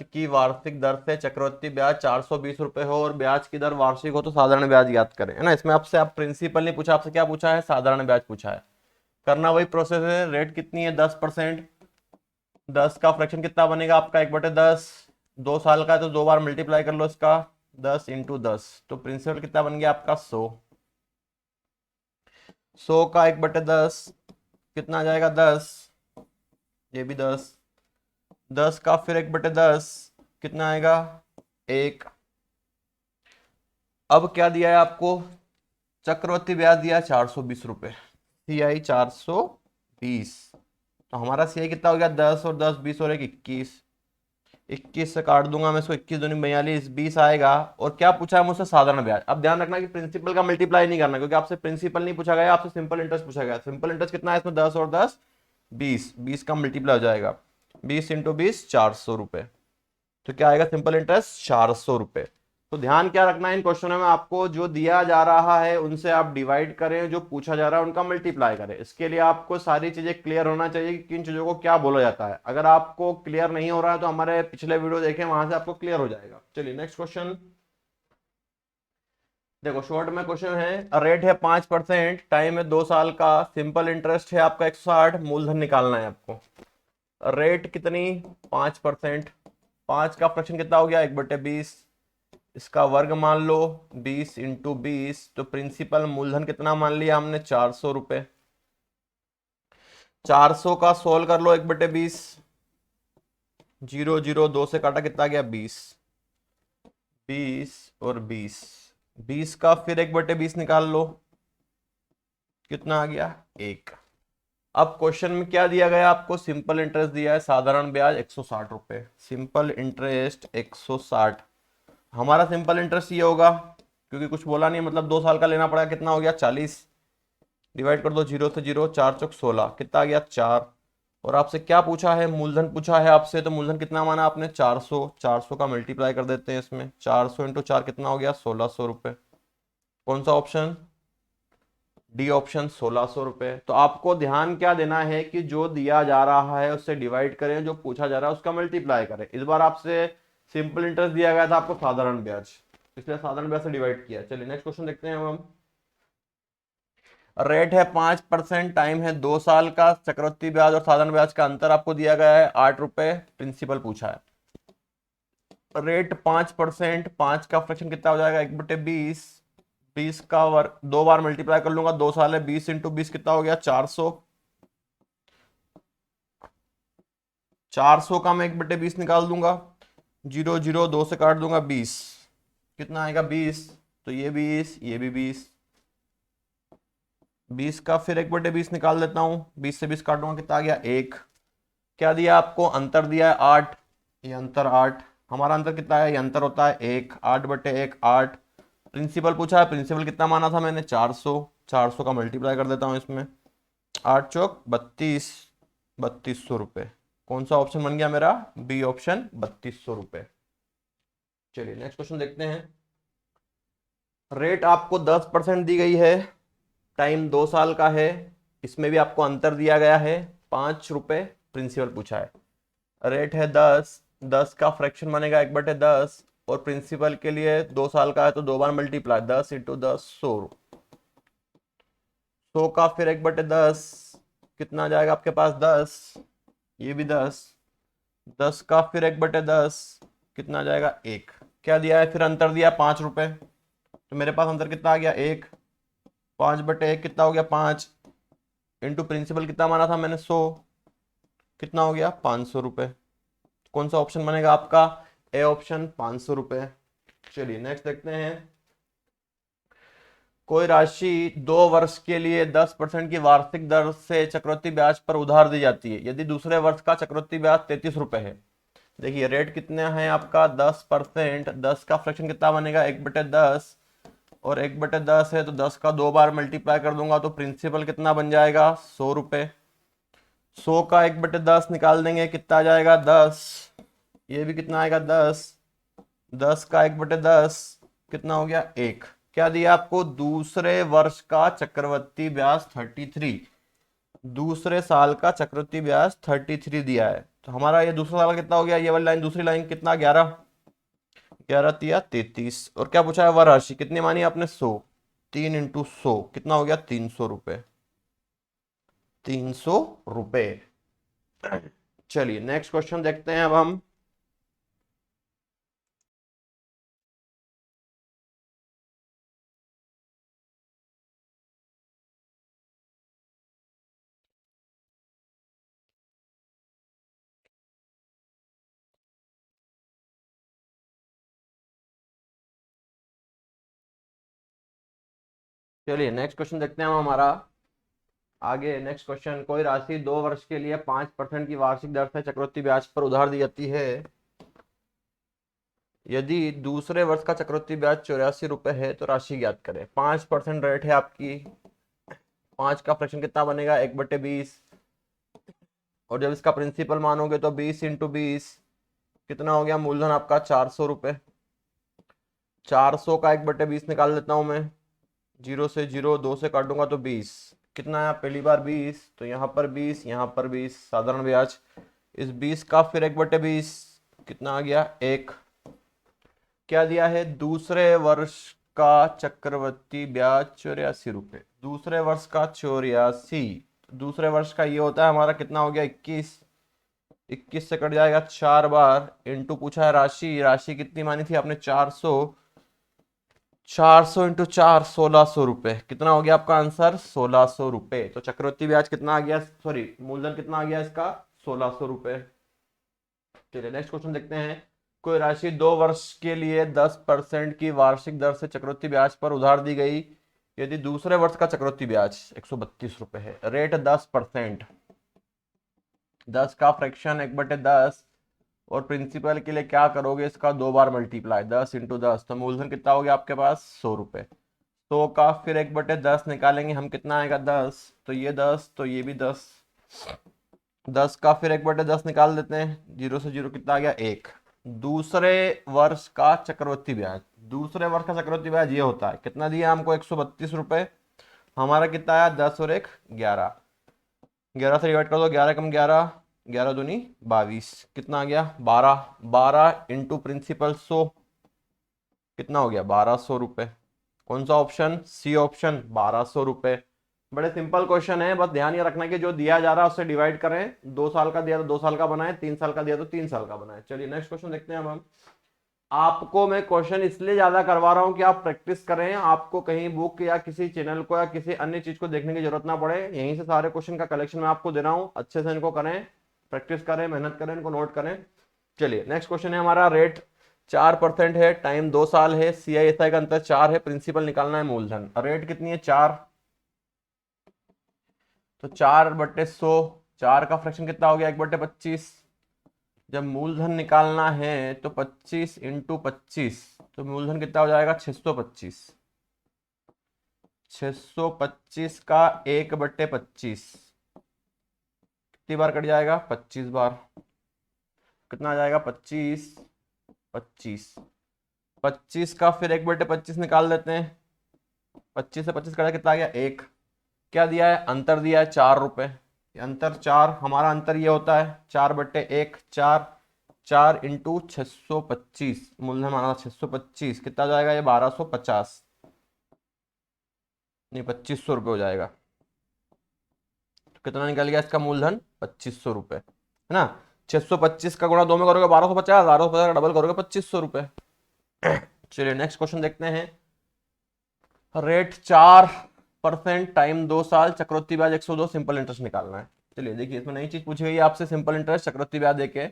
[SPEAKER 1] की वार्षिक दर से चक्रवृद्धि ब्याज 420 रुपये हो और ब्याज की दर वार्षिक हो, तो साधारण ब्याज ज्ञात करें, है ना। इसमें आपसे आप प्रिंसिपल नहीं पूछा, आपसे क्या पूछा है? साधारण ब्याज पूछा है। करना वही प्रोसेस है। रेट कितनी है? 10%। 10 का फ्रैक्शन कितना बनेगा आपका? 1/10। 2 साल का है तो 2 बार मल्टीप्लाई कर लो इसका, 10 × 10, तो प्रिंसिपल कितना बन गया आपका? 100। 100 का 1/10 कितना आ जाएगा? 10। ये भी 10। 10 का फिर 1/10 कितना आएगा? 1। अब क्या दिया है आपको? चक्रवृद्धि ब्याज दिया है 420 रुपये, CI 420। तो हमारा CI कितना हो गया? 10 और 10 20 और 1 21। 21 से काट दूंगा मैं इसको, 21 दूनी 42, 20 आएगा। और क्या पूछा है मुझसे? साधारण ब्याज। अब ध्यान रखना कि प्रिंसिपल का मल्टीप्लाई नहीं करना, क्योंकि आपसे प्रिंसिपल नहीं पूछा गया, आपसे सिंपल इंटरेस्ट पूछा गया। सिंपल इंटरेस्ट कितना है इसमें? 10 और 10 20, 20 का मल्टीप्लाई हो जाएगा, 20 × 20 400 रुपये। तो क्या आएगा? सिंपल इंटरेस्ट 400 रुपये। तो ध्यान क्या रखना है इन क्वेश्चनों में, आपको जो दिया जा रहा है उनसे आप डिवाइड करें, जो पूछा जा रहा है उनका मल्टीप्लाई करें। इसके लिए आपको सारी चीजें क्लियर होना चाहिए कि किन चीजों को क्या बोला जाता है। अगर आपको क्लियर नहीं हो रहा है तो हमारे पिछले वीडियो देखें, वहां से आपको क्लियर हो जाएगा। चलिए नेक्स्ट क्वेश्चन देखो, शॉर्ट में क्वेश्चन है। रेट है 5%, टाइम है 2 साल का, सिंपल इंटरेस्ट है आपका 160, मूलधन निकालना है आपको। रेट कितनी? 5%। 5 का फ्रैक्शन कितना हो गया? 1/20, इसका वर्ग मान लो 20 × 20, तो प्रिंसिपल मूलधन कितना मान लिया हमने? 400 रुपये। 400 का सोल्व कर लो, 1/20, 0 0, 2 से काटा कितना गया? 20, 20 और 20, 20 का फिर 1/20 निकाल लो, कितना आ गया? 1। अब क्वेश्चन में क्या दिया गया आपको? सिंपल इंटरेस्ट दिया है, साधारण ब्याज 160 रुपये। Simple interest 160। हमारा सिंपल इंटरेस्ट ये होगा, क्योंकि कुछ बोला नहीं, मतलब 2 साल का लेना पड़ेगा, कितना हो गया? 40। डिवाइड कर दो 0 से 0, 4 चौक 16, कितना आ गया 4। और आपसे क्या पूछा है, मूलधन पूछा है आपसे, तो मूलधन कितना माना आपने 400, 400 का मल्टीप्लाई कर देते हैं इसमें, 400 इंटू 4 कितना हो गया 1600 रुपये। कौन सा ऑप्शन, डी ऑप्शन 1600 रुपये। तो आपको ध्यान क्या देना है कि जो दिया जा रहा है उससे डिवाइड करें, जो पूछा जा रहा है उसका मल्टीप्लाई करें। इस बार आपसे सिंपल इंटरेस्ट दिया गया था आपको साधारण ब्याज, इसलिए साधारण ब्याज से डिवाइड किया। चलिए नेक्स्ट क्वेश्चन देखते हैं हम। रेट है 5%, टाइम है 2 साल का, चक्रवृद्धि ब्याज और साधारण ब्याज का अंतर आपको दिया गया है 8 रुपए, प्रिंसिपल पूछा है। रेट 5%, 5 का फ्रैक्शन कितना हो जाएगा 1/20, 20 का वर्ग 2 बार मल्टीप्लाई कर लूंगा, 2 साल है, 20 इंटू 20 कितना हो गया 400, 400 का मैं 1/20 निकाल दूंगा, 0 0 2 से काट दूंगा 20, कितना आएगा 20, तो ये 20 ये भी 20, 20 का फिर 1/20 निकाल देता हूं, 20 से 20 काटूंगा कितना आ गया 1। क्या दिया आपको, अंतर दिया है 8, ये अंतर 8, हमारा अंतर कितना है, ये अंतर होता है 1, 8/1 8। प्रिंसिपल पूछा है, प्रिंसिपल कितना माना था मैंने 400, 400 का मल्टीप्लाई कर देता हूं इसमें, 8 चौक 32, 3200 रुपये। कौन सा ऑप्शन बन गया मेरा, बी ऑप्शन 3200 रुपये। चलिए नेक्स्ट क्वेश्चन देखते हैं। रेट आपको 10% दी गई है, टाइम 2 साल का है, इसमें भी आपको अंतर दिया गया है 5 रुपए, प्रिंसिपल पूछा है। रेट है 10, 10 का फ्रैक्शन बनेगा 1/10, और प्रिंसिपल के लिए 2 साल का है तो 2 बार मल्टीप्लाई, 10 इंटू 10 100, 100 का फिर 1/10 कितना आ जाएगा आपके पास 10, ये भी 10, 10 का फिर 1/10 कितना आ जाएगा 1। क्या दिया है, फिर अंतर दिया 5 रुपए, तो मेरे पास अंतर कितना आ गया 1, 5/1 कितना हो गया 5, इंटू प्रिंसिपल कितना माना था मैंने 100, कितना हो गया 500 रुपये। कौन सा ऑप्शन बनेगा आपका, ए ऑप्शन 500 रुपये। चलिए नेक्स्ट देखते हैं। कोई राशि 2 वर्ष के लिए 10% की वार्षिक दर से चक्रवृद्धि ब्याज पर उधार दी जाती है, यदि दूसरे वर्ष का चक्रवृद्धि ब्याज 33 रुपये है। देखिए रेट कितना है आपका 10%, 10 का फ्रैक्शन कितना बनेगा 1/10, और 1/10 है तो 10 का 2 बार मल्टीप्लाई कर दूंगा तो प्रिंसिपल कितना बन जाएगा 100 रुपये। 100 का 1/10 निकाल देंगे कितना आ जाएगा 10, ये भी कितना आएगा 10, 10 का 1/10 कितना हो गया 1। क्या दिया आपको, दूसरे वर्ष का चक्रवृद्धि ब्याज 33, दूसरे साल का चक्रवृद्धि ब्याज 33 दिया है। तो हमारा ये दूसरा साल कितना हो गया, ये वाली लाइन दूसरी लाइन कितना 11, 11 तिया 33, और क्या पूछा है वह राशि कितनी मानी आपने 100, 3 इंटू 100 कितना हो गया 300 रुपये, 300 रुपये। चलिए नेक्स्ट क्वेश्चन देखते हैं अब हम। चलिए नेक्स्ट क्वेश्चन देखते हैं हम हमारा आगे। नेक्स्ट क्वेश्चन, कोई राशि 2 वर्ष के लिए 5% की वार्षिक दर से चक्रवृद्धि ब्याज पर उधार दी जाती है, यदि दूसरे वर्ष का चक्रवृद्धि ब्याज 84 रुपये है तो राशि ज्ञात करें। 5% रेट है आपकी, 5 का फ्रैक्शन कितना बनेगा 1/20, और जब इसका प्रिंसिपल मानोगे तो 20 इंटू 20 कितना हो गया मूलधन आपका 400 रुपये। 400 का 1/20 निकाल देता हूं मैं, 0 से 0 2 से काटूंगा तो 20, कितना आया पहली बार 20, तो यहाँ पर 20 यहाँ पर 20, साधारण ब्याज, इस 20 का फिर 1/20 कितना आ गया 1। क्या दिया है, दूसरे वर्ष का चक्रवृद्धि ब्याज 84 रुपये, दूसरे वर्ष का 84, दूसरे वर्ष का ये होता है हमारा कितना हो गया 21, 21 से कट जाएगा 4 बार, इंटू पूछा है राशि, राशि कितनी मानी थी आपने 400, 400 इंटू 4 1600 रुपये, कितना हो गया आपका आंसर 1600 रुपये। तो चक्रवृद्धि ब्याज कितना आ गया, सॉरी मूलधन कितना आ गया इसका 1600 रुपये। चलिए नेक्स्ट क्वेश्चन देखते हैं। कोई राशि 2 वर्ष के लिए 10% की वार्षिक दर से चक्रवृद्धि ब्याज पर उधार दी गई, यदि दूसरे वर्ष का चक्रवृद्धि ब्याज 132 रुपये है। रेट 10%, 10 का फ्रैक्शन 1/10, और प्रिंसिपल के लिए क्या करोगे इसका 2 बार मल्टीप्लाई 10 इंटू 10, तो मूलधन कितना हो गया आपके पास 100 रुपये। 100 का फिर 1/10 निकालेंगे हम, कितना आएगा 10, तो ये 10, तो ये भी 10। 10 का फिर 1/10 निकाल देते हैं, 0 से 0 कितना आ गया 1। दूसरे वर्ष का चक्रवृद्धि ब्याज, दूसरे वर्ष का चक्रवृद्धि ब्याज ये होता है, कितना दिया हमको 132 रुपए, हमारा कितना आया 10 और 1 11, 11 से डिवाइड कर दो, 11 कम 11, 11 दूनी 22, कितना आ गया 12, 12 इंटू प्रिंसिपल 100, कितना हो गया 1200 रुपए। कौन सा ऑप्शन, सी ऑप्शन, 1200 रुपए। बड़े सिंपल क्वेश्चन है, बस ध्यान ये रखना कि जो दिया जा रहा है उससे डिवाइड करें, 2 साल का दिया तो 2 साल का बनाए, 3 साल का दिया तो 3 साल का बनाए। चलिए नेक्स्ट क्वेश्चन देखते हैं अब हम। आपको मैं क्वेश्चन इसलिए ज्यादा करवा रहा हूं कि आप प्रैक्टिस करें, आपको कहीं बुक या किसी चैनल को या किसी अन्य चीज को देखने की जरूरत ना पड़े, यहीं से सारे क्वेश्चन का कलेक्शन मैं आपको दे रहा हूं, अच्छे से इनको करें, प्रैक्टिस करें, मेहनत करें, इनको नोट करें। चलिए नेक्स्ट क्वेश्चन है हमारा, रेट 4% है, टाइम 2 साल है, CISI का अंतर 4 है, प्रिंसिपल निकालना है मूलधन। रेट कितनी है 4, तो 4/100, 4 का फ्रैक्शन कितना हो गया 1/25। जब मूलधन निकालना है तो 25 इंटू 25, तो मूलधन कितना हो जाएगा 625। 625 का 1/25 कितनी बार कट जाएगा 25 बार, कितना आ जाएगा 25, 25, 25 का फिर 1/25 निकाल देते हैं, 25 से 25 कटा कितना आ गया 1। क्या दिया है, अंतर दिया है 4 रुपए, अंतर 4, हमारा अंतर ये होता है 4/1, 4, 4 इंटू 625, मूलधन हमारा 625, कितना आ जाएगा ये 1250, नहीं 2500 रुपये हो जाएगा। तो कितना निकल गया इसका मूलधन 2500 रुपये, है ना। 625 का गुणा 2 में करोगे 1250, 1250 का डबल करोगे 2500 रुपये। चलिए नेक्स्ट क्वेश्चन देखते हैं। रेट 4% टाइम 2 साल, चक्रवृद्धि ब्याज 102, सिंपल इंटरेस्ट निकालना है। चलिए देखिए, इसमें नई चीज पूछी गई है आपसे, सिंपल इंटरेस्ट चक्रवृद्धि ब्याज देके।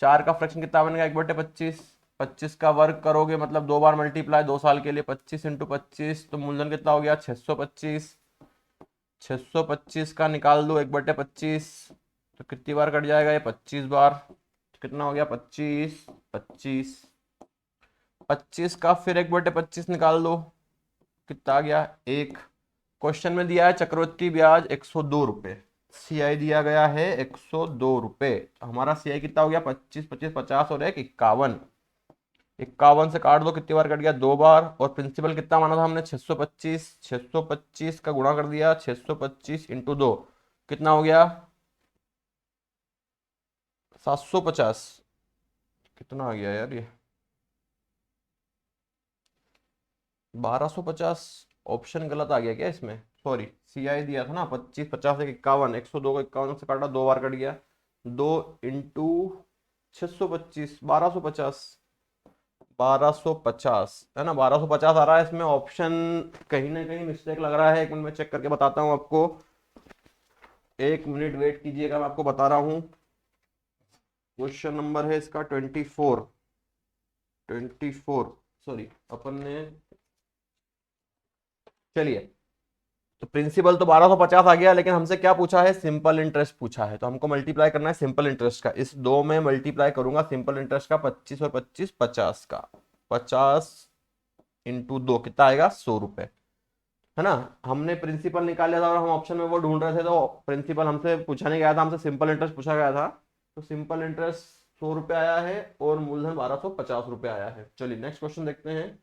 [SPEAKER 1] 4 का फ्रैक्शन कितना बनेगा 1/25, 25 का वर्ग करोगे मतलब 2 बार मल्टीप्लाई 2 साल के लिए, 25 इंटू 25, तो मूलधन कितना हो गया 625। 625 का निकाल दो 1/25, तो कितनी बार कट जाएगा ये 25 बार, तो कितना हो गया 25, 25, 25 का फिर 1/25 निकाल दो, कितना आ गया 1। क्वेश्चन में दिया है चक्रवृद्धि ब्याज 102 रुपए, CI दिया गया है 102 रुपए, हमारा CI कितना हो गया 25, 25, 50 और 1 51, 51 से काट दो, कितनी बार कट गया 2 बार, और प्रिंसिपल कितना माना था हमने 625, 625 का गुणा कर दिया, 625 इंटू 2 कितना हो गया 750, कितना आ गया यार ये 1250, ऑप्शन गलत आ गया क्या इसमें, सॉरी CI दिया था ना 25, 50 एक 51, 102 को 51 से काटा 2 बार कट गया, 2 इंटू 625, 1250, 1250 है ना, 1250 आ रहा है इसमें, ऑप्शन कहीं ना कहीं मिस्टेक लग रहा है, 1 मिनट में चेक करके बताता हूँ आपको, 1 मिनट वेट कीजिएगा, मैं आपको बता रहा हूँ। क्वेश्चन नंबर है इसका 24, 24, सॉरी अपन ने, चलिए, तो प्रिंसिपल तो 1250 आ गया, लेकिन हमसे क्या पूछा है सिंपल इंटरेस्ट पूछा है, तो हमको मल्टीप्लाई करना है सिंपल इंटरेस्ट का, इस 2 में मल्टीप्लाई करूंगा सिंपल इंटरेस्ट का, 25 और 25 50 का, 50 इंटू 2 कितना आएगा 100 रुपए, है ना। हमने प्रिंसिपल निकाल लिया था और हम ऑप्शन में वो ढूंढ रहे थे, तो प्रिंसिपल हमसे पूछा नहीं गया था, हमसे सिंपल इंटरेस्ट पूछा गया था, तो सिंपल इंटरेस्ट 100 रुपये आया है और मूलधन 1250 रुपये आया है। चलिए नेक्स्ट क्वेश्चन देखते हैं।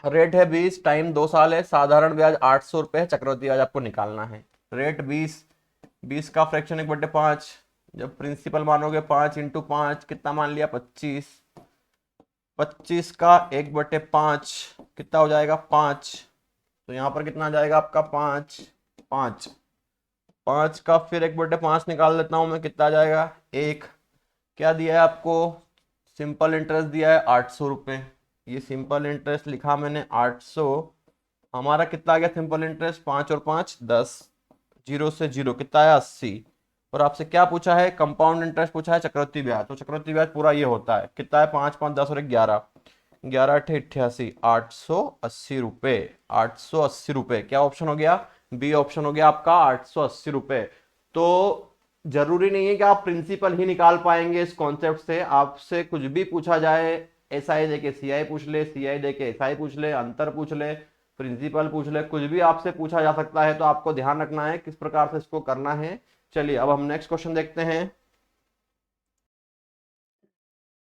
[SPEAKER 1] रेट है 20, टाइम 2 साल है, साधारण ब्याज 800 रुपये है, चक्रवृद्धि ब्याज आपको निकालना है। रेट 20, 20 का फ्रैक्शन 1/5, जब प्रिंसिपल मानोगे 5 इंटू 5 कितना मान लिया 25, 25 का 1/5 कितना हो जाएगा 5, तो यहाँ पर कितना आ जाएगा आपका 5, 5, 5 का फिर 1/5 निकाल लेता हूँ मैं, कितना आ जाएगा 1। क्या दिया है आपको, सिंपल इंटरेस्ट दिया है 800 रुपये, ये सिंपल इंटरेस्ट लिखा मैंने 800, हमारा कितना आ गया सिंपल इंटरेस्ट 5 और 5 10, 0 से 0 कितना आया 80, और आपसे क्या पूछा है कंपाउंड इंटरेस्ट पूछा है चक्रवृद्धि ब्याज, तो चक्रवृद्धि ब्याज पूरा ये होता है, कितना है 5, 5, 10 और 1 11, 11 8 88, 880 रुपये, 880 रुपये, क्या ऑप्शन हो गया बी ऑप्शन हो गया आपका 880 रुपये। तो जरूरी नहीं है कि आप प्रिंसिपल ही निकाल पाएंगे इस कॉन्सेप्ट से, आपसे कुछ भी पूछा जाए SI देके CI पूछ ले, CI देके SI पूछ ले, अंतर पूछ ले, प्रिंसिपल पूछ ले, कुछ भी आपसे पूछा जा सकता है। तो आपको ध्यान रखना है किस प्रकार से इसको करना है। चलिए अब हम नेक्स्ट क्वेश्चन देखते हैं।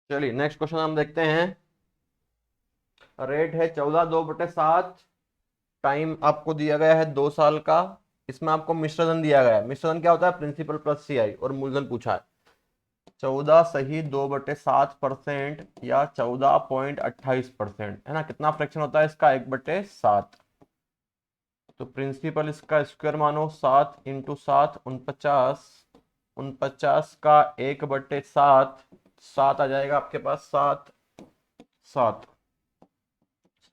[SPEAKER 1] चलिए नेक्स्ट क्वेश्चन हम देखते हैं। रेट है 14/2/7, टाइम आपको दिया गया है 2 साल का। इसमें आपको मिश्रधन दिया गया है। मिश्रधन क्या होता है? प्रिंसिपल प्लस CI, और मूलधन पूछा है 14 सही 2/7% या 14.28%, है ना। कितना फ्रैक्शन होता है इसका? 1/7। तो प्रिंसिपल इसका स्क्वायर मानो 7 × 7 49, 49 का 1/7, 7 आ जाएगा आपके पास, 7 7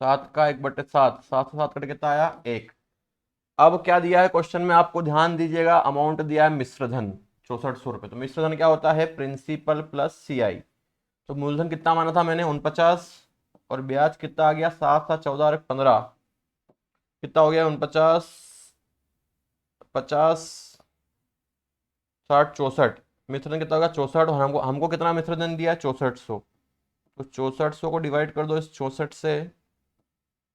[SPEAKER 1] 7 का 1/7, 7 से 7 कट कितना आया? 1। अब क्या दिया है क्वेश्चन में, आपको ध्यान दीजिएगा। अमाउंट दिया है मिश्रधन 6400 रुपए। तो मिश्रधन क्या होता है? Principal plus CI। तो मूलधन कितना माना था मैंने? 49, और ब्याज कितना आ गया? 7 7 14 और 15, कितना हो गया? 49 50 60 64। मिश्रधन कितना होगा? 64। और हमको हमको कितना मिश्रधन दिया? 6400। तो 6400 को डिवाइड कर दो इस 64 से,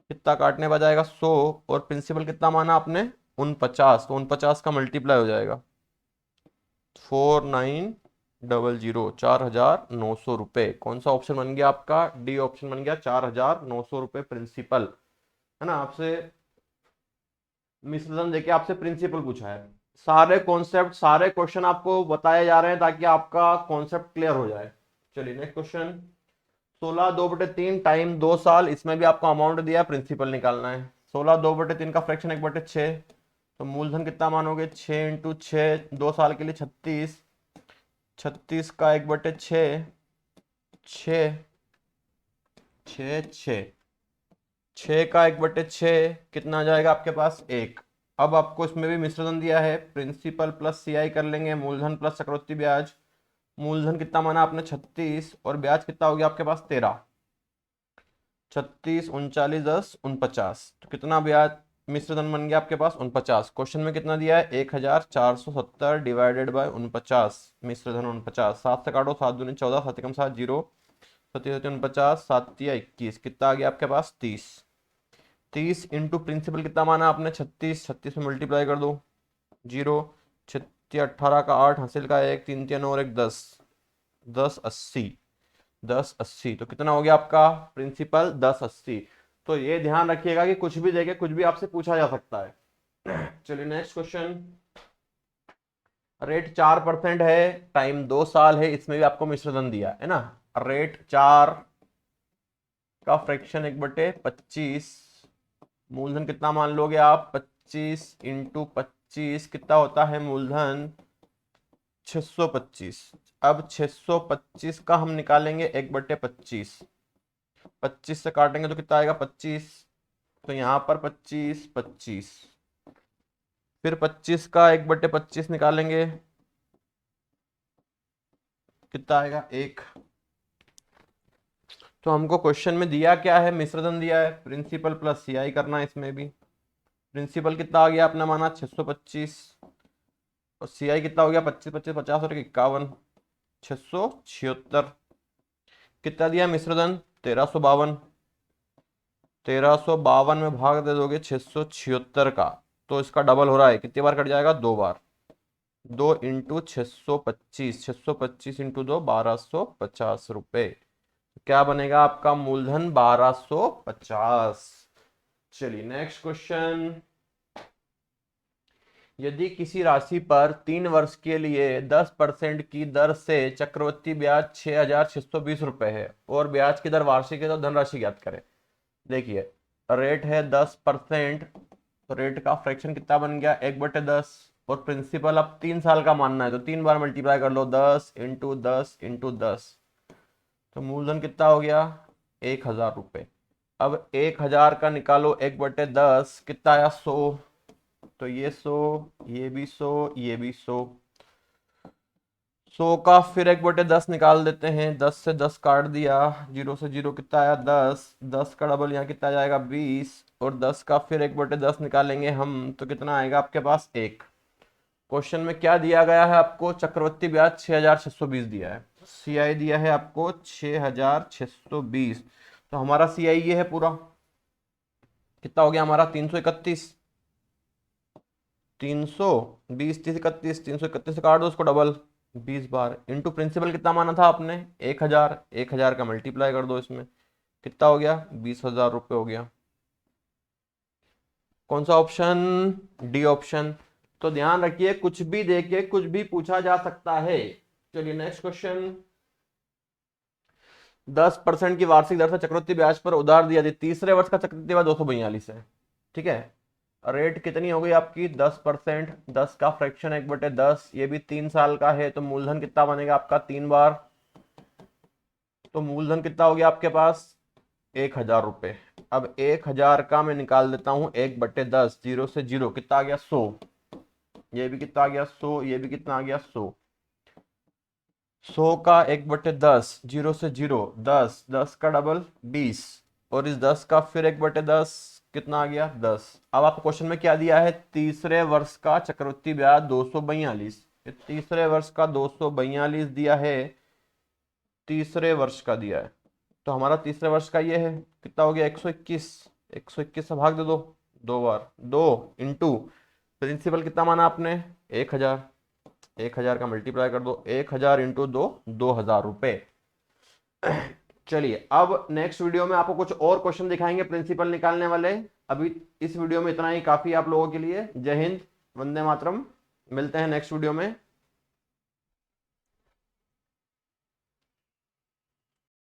[SPEAKER 1] कितना काटने बजाएगा? 100। और प्रिंसिपल कितना माना आपने? 49। तो 49 का मल्टीप्लाई हो जाएगा 4900, 4900 रुपये। कौन सा ऑप्शन बन गया आपका? डी ऑप्शन बन गया, 4900 रुपये प्रिंसिपल, है ना। आपसे मिश्रधन देके आपसे प्रिंसिपल पूछा है। सारे कॉन्सेप्ट, सारे क्वेश्चन आपको बताए जा रहे हैं ताकि आपका कॉन्सेप्ट क्लियर हो जाए। चलिए नेक्स्ट क्वेश्चन। 16/2/3, टाइम 2 साल। इसमें भी आपको अमाउंट दिया, प्रिंसिपल निकालना है। 16/2/3 का फ्रैक्शन 1/6। तो मूलधन कितना मानोगे? 6 × 6, 2 साल के लिए 36, 36 का 1/6, 6 6 6 6 का 1/6 कितना आ जाएगा आपके पास? 1। अब आपको इसमें भी मिश्रधन दिया है, प्रिंसिपल प्लस CI कर लेंगे, मूलधन प्लस चक्रवृद्धि ब्याज। मूलधन कितना माना आपने? 36, और ब्याज कितना हो गया आपके पास? 13। 36 39 10 49, तो कितना ब्याज मिश्रधन बन गया आपके पास? 49। क्वेश्चन में कितना दिया है? 1470 डिवाइडेड बाय 49, मिश्रधन 49। 7 से काटो, 7 दूनी 14, 7 एकम 7 0, 7 49, 7 21, कितना आ गया आपके पास? 30। 30 इंटू प्रिंसिपल कितना माना आपने? 36, 36 में मल्टीप्लाई कर दो, 0 6 18 का 8, हासिल का 1, 3 3 और 1 10, 1080, 1080। तो कितना हो गया आपका प्रिंसिपल? 1080। तो ये ध्यान रखिएगा कि कुछ भी देके कुछ भी आपसे पूछा जा सकता है। चलिए नेक्स्ट क्वेश्चन। रेट 4% है, टाइम 2 साल है। इसमें भी आपको मिश्रधन दिया है ना। रेट 4 का फ्रैक्शन 1/25, मूलधन कितना मान लोगे आप? 25 × 25, कितना होता है मूलधन? 625। अब 625 का हम निकालेंगे 1/25, 25 से काटेंगे तो कितना आएगा? 25। तो यहाँ पर 25 25, फिर 25 का 1/25 निकालेंगे, कितना आएगा? 1। तो हमको क्वेश्चन में दिया क्या है? मिश्रधन दिया है, प्रिंसिपल प्लस CI करना है। इसमें भी प्रिंसिपल कितना आ गया अपना माना? 625, और CI कितना हो गया? 25 25 50 और 51, 676। कितना दिया मिश्रधन? 1352। 1352 में भाग दे दोगे 676 का, तो इसका डबल हो रहा है। कितनी बार कट जाएगा? 2 बार। 2 × 625, 625 × 2 1250 रुपए। क्या बनेगा आपका मूलधन? 1250। चलिए नेक्स्ट क्वेश्चन। यदि किसी राशि पर 3 वर्ष के लिए 10% की दर से चक्रवृद्धि ब्याज 6620 रुपए है, और ब्याज की दर वार्षिक है, तो धनराशि ज्ञात करें। देखिए रेट है 10%, तो रेट का फ्रैक्शन कितना बन गया? 1/10, और प्रिंसिपल अब 3 साल का मानना है, तो 3 बार मल्टीप्लाई कर लो, 10 × 10 × 10। तो मूलधन कितना हो गया? 1000 रुपये। अब 1000 का निकालो 1/10, कितना आया? 100। तो ये 100, ये भी 100, ये भी 100। 100 का फिर 1/10 निकाल देते हैं, 10 से 10 काट दिया, 0 से 0, कितना आया? 10। 10 का डबल यहाँ कितना जाएगा? 20। और 10 का फिर 1/10 निकालेंगे हम, तो कितना आएगा आपके पास? 1। क्वेश्चन में क्या दिया गया है आपको? चक्रवृद्धि ब्याज 6620 दिया है। CI दिया है आपको 6620, तो हमारा CI ये है पूरा, कितना हो गया हमारा 331, 320 30 31, 331 से काट दो उसको डबल 20 बार, इंटू प्रिंसिपल कितना माना था आपने 1000, 1000 का मल्टीप्लाई कर दो इसमें, कितना हो गया 20,000 रुपये हो गया। कौन सा ऑप्शन? D option. तो ध्यान रखिए कुछ भी देके कुछ भी पूछा जा सकता है। चलिए नेक्स्ट क्वेश्चन। 10% की वार्षिक दर से चक्रवृद्धि ब्याज पर उधार दिया थी, तीसरे वर्ष का चक्रवृद्धि ब्याज 242 है। ठीक है, रेट कितनी हो गई आपकी 10%, 10 का फ्रैक्शन 1/10, ये भी 3 साल का है, तो मूलधन कितना बनेगा आपका 3 बार, तो मूलधन कितना हो गया आपके पास 1000 रुपए। अब 1000 का मैं निकाल देता हूं 1/10, 0 से 0 कितना आ गया 100, ये भी कितना आ गया 100, ये भी कितना आ गया 100, 100 का 1/10, 0 से 0 10, 10 का डबल 20, और इस 10 का फिर 1/10 कितना आ गया 10। अब आपको क्वेश्चन में क्या दिया है, तीसरे वर्ष का चक्रवृद्धि ब्याज 242, तीसरे वर्ष का 242 दिया है, तीसरे वर्ष का दिया है, तो हमारा तीसरे वर्ष का ये है, कितना हो गया 121, 121 से भाग दे दो 2 बार, 2 इंटू प्रिंसिपल कितना माना आपने 1000, 1000 का मल्टीप्लाई कर दो, 1000 इंटू 2 2000 रुपए। चलिए अब नेक्स्ट वीडियो में आपको कुछ और क्वेश्चन दिखाएंगे प्रिंसिपल निकालने वाले। अभी इस वीडियो में इतना ही काफी आप लोगों के लिए। जय हिंद, वंदे मातरम, मिलते हैं नेक्स्ट वीडियो में।